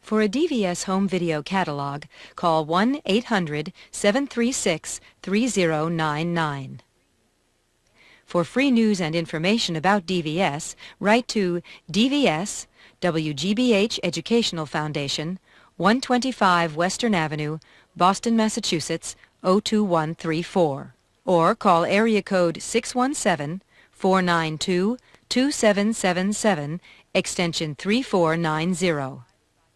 For a DVS home video catalog, call 1-800-736-3099. For free news and information about DVS, write to DVS, WGBH Educational Foundation, 125 Western Avenue, Boston, Massachusetts, 02134. Or call area code 617-492-2777, extension 3490.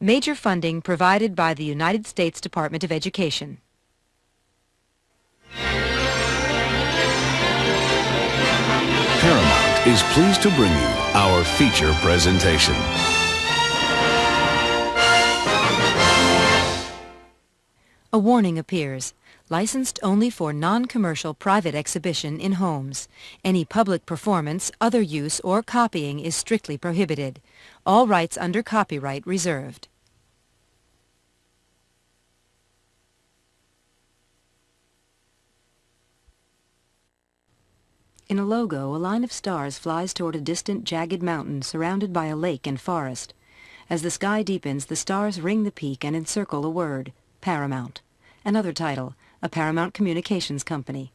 Major funding provided by the United States Department of Education. Paramount is pleased to bring you our feature presentation. A warning appears. Licensed only for non-commercial private exhibition in homes. Any public performance, other use, or copying is strictly prohibited. All rights under copyright reserved. In a logo, a line of stars flies toward a distant, jagged mountain surrounded by a lake and forest. As the sky deepens, the stars ring the peak and encircle a word, Paramount. Another title, a Paramount Communications Company.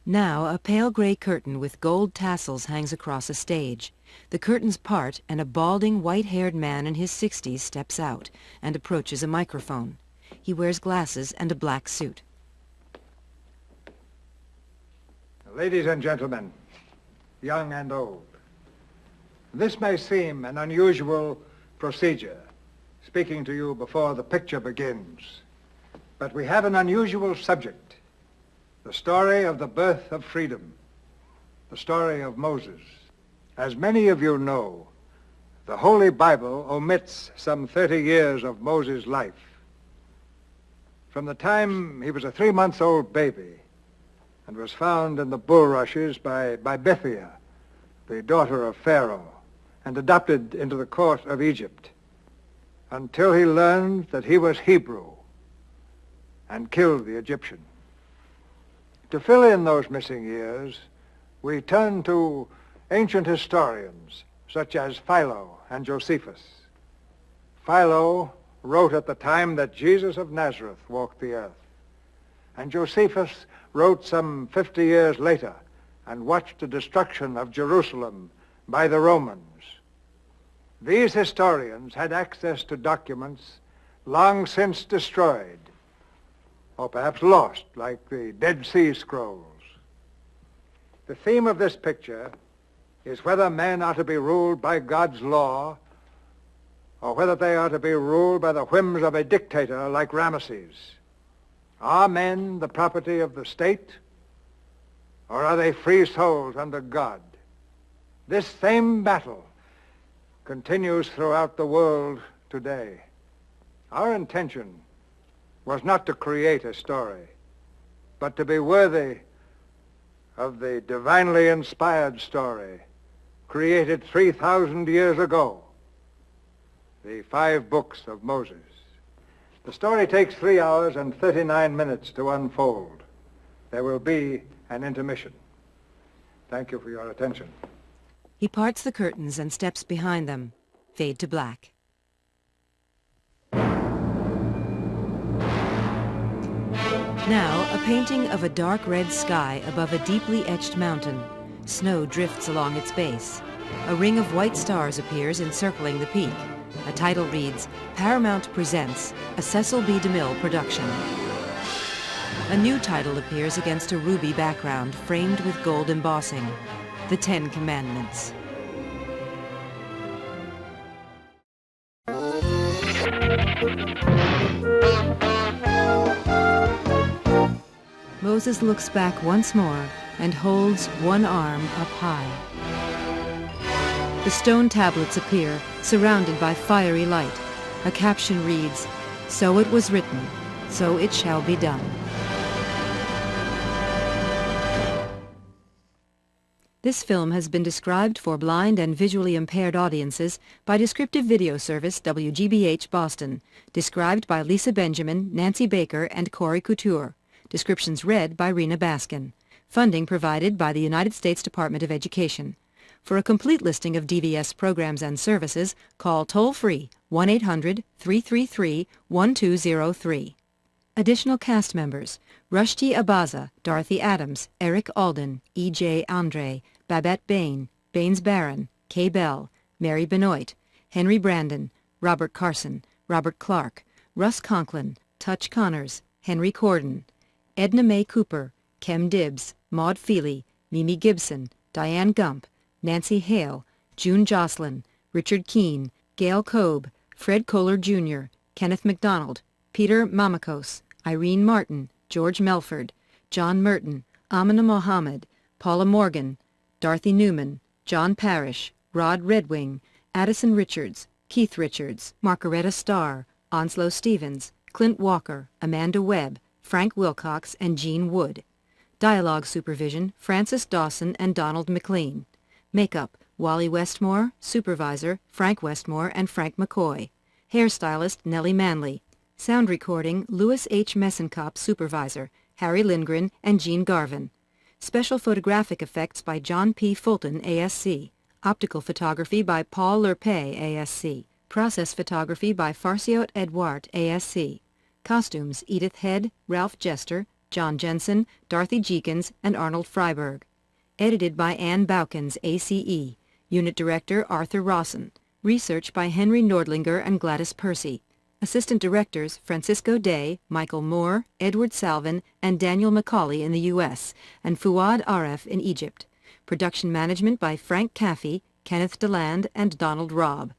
Now, a pale gray curtain with gold tassels hangs across a stage. The curtains part, and a balding, white-haired man in his 60s steps out and approaches a microphone. He wears glasses and a black suit. Ladies and gentlemen, young and old, this may seem an unusual procedure, speaking to you before the picture begins, but we have an unusual subject, the story of the birth of freedom, the story of Moses. As many of you know, the Holy Bible omits some 30 years of Moses' life. From the time he was a 3-month-old baby and was found in the bulrushes by Bithia, the daughter of Pharaoh, and adopted into the court of Egypt, until he learned that he was Hebrew and killed the Egyptian. To fill in those missing years, we turn to ancient historians such as Philo and Josephus. Philo wrote at the time that Jesus of Nazareth walked the earth, and Josephus wrote some 50 years later and watched the destruction of Jerusalem by the Romans. These historians had access to documents long since destroyed, or perhaps lost, like the Dead Sea Scrolls. The theme of this picture is whether men are to be ruled by God's law or whether they are to be ruled by the whims of a dictator like Ramesses. Are men the property of the state, or are they free souls under God? This same battle continues throughout the world today. Our intention was not to create a story, but to be worthy of the divinely inspired story created 3,000 years ago, the 5 books of Moses. The story takes 3 hours and 39 minutes to unfold. There will be an intermission. Thank you for your attention. He parts the curtains and steps behind them. Fade to black. Now, a painting of a dark red sky above a deeply etched mountain. Snow drifts along its base. A ring of white stars appears encircling the peak. A title reads, Paramount Presents, a Cecil B. DeMille production. A new title appears against a ruby background framed with gold embossing, The 10 Commandments. Moses looks back once more and holds one arm up high. The stone tablets appear, surrounded by fiery light. A caption reads, So it was written, so it shall be done. This film has been described for blind and visually impaired audiences by Descriptive Video Service WGBH Boston, described by Lisa Benjamin, Nancy Baker, and Corey Couture. Descriptions read by Rena Baskin. Funding provided by the United States Department of Education. For a complete listing of DVS programs and services, call toll-free 1-800-333-1203. Additional cast members: Rushdie Abaza, Dorothy Adams, Eric Alden, E.J. Andre, Babette Bain, Baines Barron, Kay Bell, Mary Benoit, Henry Brandon, Robert Carson, Robert Clark, Russ Conklin, Tutch Connors, Henry Corden, Edna Mae Cooper, Kem Dibbs, Maud Feely, Mimi Gibson, Diane Gump, Nancy Hale, June Jocelyn, Richard Keene, Gail Cobe, Fred Kohler Jr., Kenneth MacDonald, Peter Mamakos, Irene Martin, George Melford, John Merton, Amina Mohammed, Paula Morgan, Dorothy Newman, John Parrish, Rod Redwing, Addison Richards, Keith Richards, Margaretta Starr, Onslow Stevens, Clint Walker, Amanda Webb, Frank Wilcox, and Jean Wood. Dialogue supervision: Francis Dawson and Donald McLean. Makeup: Wally Westmore, Supervisor: Frank Westmore and Frank McCoy. Hairstylist: Nellie Manley. Sound recording: Louis H. Messenkop, Supervisor, Harry Lindgren and Gene Garvin. Special photographic effects by John P. Fulton, ASC. Optical photography by Paul Lerpay, ASC. Process photography by Farciot Edwart, ASC. Costumes: Edith Head, Ralph Jester, John Jensen, Dorothy Jeekins, and Arnold Freiberg. Edited by Ann Bowkins, ACE. Unit Director Arthur Rawson. Research by Henry Nordlinger and Gladys Percy. Assistant Directors Francisco Day, Michael Moore, Edward Salvin, and Daniel McCauley in the U.S., and Fuad Aref in Egypt. Production Management by Frank Caffey, Kenneth DeLand, and Donald Robb.